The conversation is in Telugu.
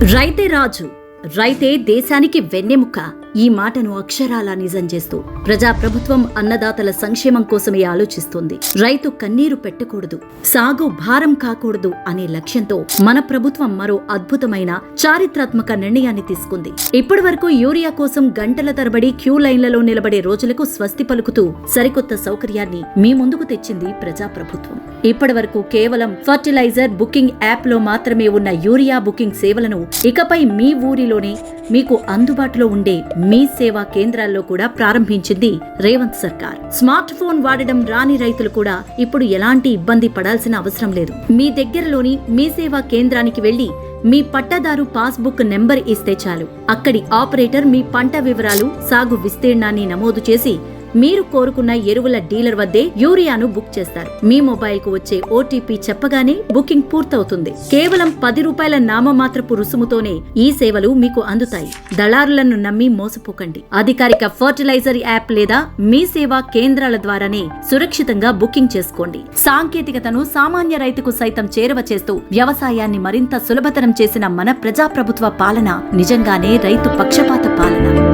రైతే రాజు, రైతే దేశానికి వెన్నెముక. ఈ మాటను అక్షరాలా నిజం చేస్తూ ప్రజాప్రభుత్వం అన్నదాతల సంక్షేమం కోసమే ఆలోచిస్తుంది. రైతు కన్నీరు పెట్టకూడదు, సాగు భారం కాకూడదు అనే లక్ష్యంతో మన ప్రభుత్వం మరో అద్భుతమైన చారిత్రాత్మక నిర్ణయాన్ని తీసుకుంది. ఇప్పటి వరకు యూరియా కోసం గంటల తరబడి క్యూ లైన్లలో నిలబడే రోజులకు స్వస్తి పలుకుతూ సరికొత్త సౌకర్యాన్ని మీ ముందుకు తెచ్చింది ప్రజాప్రభుత్వం. ఇప్పటి వరకు కేవలం ఫర్టిలైజర్ బుకింగ్ యాప్ లో మాత్రమే ఉన్న యూరియా బుకింగ్ సేవలను ఇకపై మీ ఊరిలోనే మీకు అందుబాటులో ఉండే మీ సేవా కేంద్రాల్లో కూడా ప్రారంభించింది రేవంత్ సర్కార్. స్మార్ట్ ఫోన్ వాడడం రాని రైతులు కూడా ఇప్పుడు ఎలాంటి ఇబ్బంది పడాల్సిన అవసరం లేదు. మీ దగ్గరలోని మీ సేవా కేంద్రానికి వెళ్లి మీ పట్టాదారు పాస్బుక్ నెంబర్ ఇస్తే చాలు. అక్కడి ఆపరేటర్ మీ పంట వివరాలు, సాగు విస్తీర్ణాన్ని నమోదు చేసి మీరు కోరుకున్న ఎరువుల డీలర్ వద్దే యూరియాను బుక్ చేస్తారు. మీ మొబైల్ కు వచ్చే ఓటీపీ చెప్పగానే బుకింగ్ పూర్తవుతుంది. కేవలం 10 రూపాయల నామమాత్రపు రుసుముతోనే ఈ సేవలు మీకు అందుతాయి. దళారులను నమ్మి మోసపోకండి. అధికారిక ఫర్టిలైజర్ యాప్ లేదా మీ సేవా కేంద్రాల ద్వారానే సురక్షితంగా బుకింగ్ చేసుకోండి. సాంకేతికతను సామాన్య రైతుకు సైతం చేరువ చేస్తూ వ్యవసాయాన్ని మరింత సులభతరం చేసిన మన ప్రజాప్రభుత్వ పాలన నిజంగానే రైతు పక్షపాత పాలన.